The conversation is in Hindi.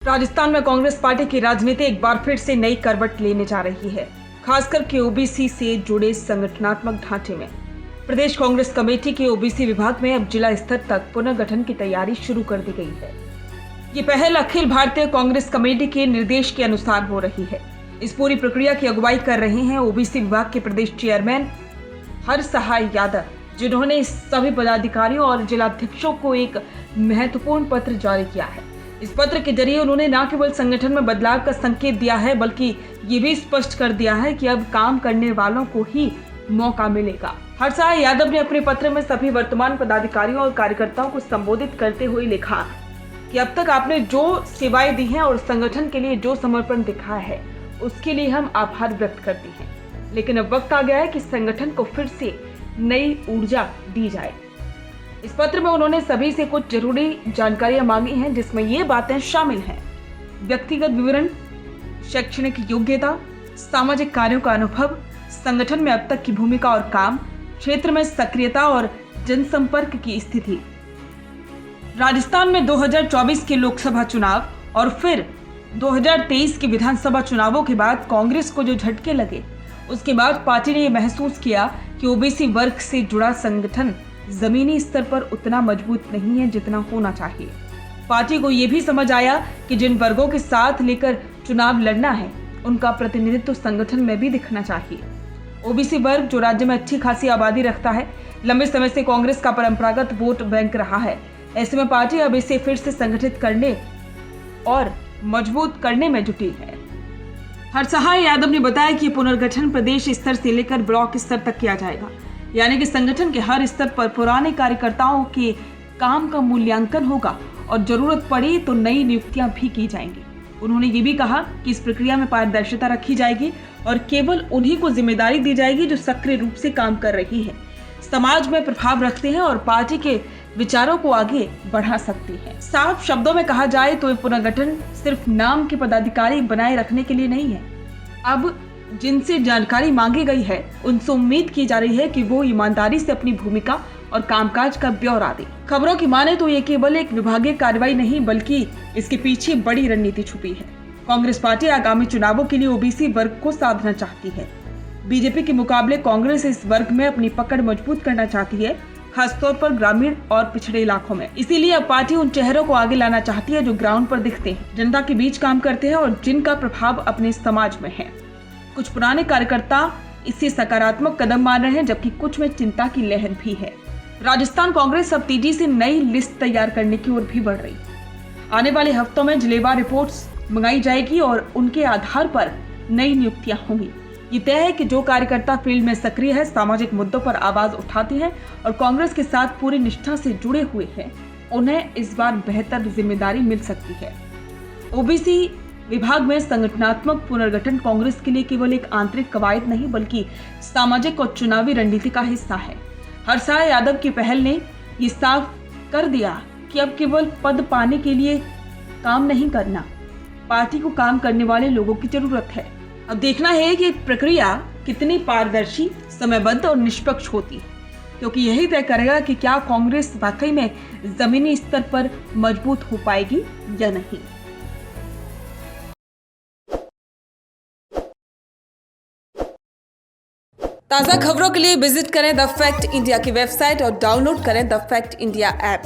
राजस्थान में कांग्रेस पार्टी की राजनीति एक बार फिर से नई करवट लेने जा रही है, खासकर के ओबीसी से जुड़े संगठनात्मक ढांचे में। प्रदेश कांग्रेस कमेटी के ओबीसी विभाग में अब जिला स्तर तक पुनर्गठन की तैयारी शुरू कर दी गई है। ये पहल अखिल भारतीय कांग्रेस कमेटी के निर्देश के अनुसार हो रही है। इस पूरी प्रक्रिया की अगुवाई कर रहे हैं ओबीसी विभाग के प्रदेश चेयरमैन हरसहाय यादव, जिन्होंने सभी पदाधिकारियों और जिलाध्यक्षों को एक महत्वपूर्ण पत्र जारी किया है। इस पत्र के जरिए उन्होंने न केवल संगठन में बदलाव का संकेत दिया है, बल्कि ये भी स्पष्ट कर दिया है कि अब काम करने वालों को ही मौका मिलेगा। हरसहाय यादव ने अपने पत्र में सभी वर्तमान पदाधिकारियों और कार्यकर्ताओं को संबोधित करते हुए लिखा कि अब तक आपने जो सेवाएं दी हैं और संगठन के लिए जो समर्पण दिखाया है, उसके लिए हम आभार व्यक्त करते हैं। लेकिन अब वक्त आ गया है कि संगठन को फिर से नई ऊर्जा दी जाए। इस पत्र में उन्होंने सभी से कुछ जरूरी जानकारियां मांगी हैं, जिसमें ये बातें शामिल हैं: व्यक्तिगत विवरण, शैक्षणिक योग्यता, सामाजिक कार्यों का अनुभव, संगठन में अब तक की भूमिका और काम, क्षेत्र में सक्रियता और जनसंपर्क की स्थिति। राजस्थान में 2024 के लोकसभा चुनाव और फिर 2023 के विधानसभा चुनावों के बाद कांग्रेस को जो झटके लगे, उसके बाद पार्टी ने यह महसूस किया कि ओबीसी वर्ग से जुड़ा संगठन जमीनी स्तर पर उतना मजबूत नहीं है जितना होना चाहिए। पार्टी को यह भी समझ आया कि जिन वर्गों के साथ लेकर चुनाव लड़ना है, उनका प्रतिनिधित्व संगठन में भी दिखना चाहिए। ओबीसी वर्ग जो राज्य में अच्छी खासी आबादी रखता है, लंबे समय से कांग्रेस का परंपरागत वोट बैंक रहा है। ऐसे में पार्टी अब इसे फिर से संगठित करने और मजबूत करने में जुटी है। हरसहाय यादव ने बताया कि पुनर्गठन प्रदेश स्तर से लेकर ब्लॉक स्तर तक किया जाएगा, यानी कि संगठन के हर स्तर पर पुराने कार्यकर्ताओं के काम का मूल्यांकन होगा और जरूरत पड़ी तो नई नियुक्तियां भी की जाएंगी। उन्होंने ये भी कहा कि इस प्रक्रिया में पारदर्शिता रखी जाएगी और केवल उन्हीं को जिम्मेदारी दी जाएगी जो सक्रिय रूप से काम कर रही है, समाज में प्रभाव रखते हैं और पार्टी के विचारों को आगे बढ़ा सकती है। साफ शब्दों में कहा जाए तो ये पुनर्गठन सिर्फ नाम के पदाधिकारी बनाए रखने के लिए नहीं है। अब जिनसे जानकारी मांगी गई है, उनसे उम्मीद की जा रही है कि वो ईमानदारी से अपनी भूमिका और कामकाज का ब्यौरा दें। खबरों की माने तो ये केवल एक विभागीय कार्रवाई नहीं, बल्कि इसके पीछे बड़ी रणनीति छुपी है। कांग्रेस पार्टी आगामी चुनावों के लिए ओबीसी वर्ग को साधना चाहती है। बीजेपी के मुकाबले कांग्रेस इस वर्ग में अपनी पकड़ मजबूत करना चाहती है, खासतौर पर ग्रामीण और पिछड़े इलाकों में। इसीलिए अब पार्टी उन चेहरों को आगे लाना चाहती है जो ग्राउंड पर दिखते हैं, जनता के बीच काम करते हैं और जिनका प्रभाव अपने समाज में है। कुछ पुराने कार्यकर्ता इससे सकारात्मक कदम मान रहे हैं, जबकि कुछ में चिंता की लहर भी है। राजस्थान कांग्रेस अब तेजी से नई लिस्ट तैयार करने की ओर भी बढ़ रही है। आने वाले हफ्तों में जिलेवार रिपोर्ट्स मंगाई जाएगी और उनके आधार पर नई नियुक्तियां होंगी। ये तय है कि जो कार्यकर्ता फील्ड में सक्रिय है, सामाजिक मुद्दों पर आवाज उठाते हैं और कांग्रेस के साथ पूरी निष्ठा से जुड़े हुए हैं, उन्हें इस बार बेहतर जिम्मेदारी मिल सकती है। ओबीसी विभाग में संगठनात्मक पुनर्गठन कांग्रेस के लिए केवल एक आंतरिक कवायद नहीं, बल्कि सामाजिक और चुनावी रणनीति का हिस्सा है। हरसहाय यादव की पहल ने ये साफ कर दिया कि अब केवल पद पाने के लिए काम नहीं करना, पार्टी को काम करने वाले लोगों की जरूरत है। अब देखना है कि प्रक्रिया कितनी पारदर्शी, समयबद्ध और निष्पक्ष होती है, क्योंकि यही तय करेगा कि क्या कांग्रेस वाकई में जमीनी स्तर पर मजबूत हो पाएगी या नहीं। ताज़ा खबरों के लिए विजिट करें द फैक्ट इंडिया की वेबसाइट और डाउनलोड करें द फैक्ट इंडिया ऐप।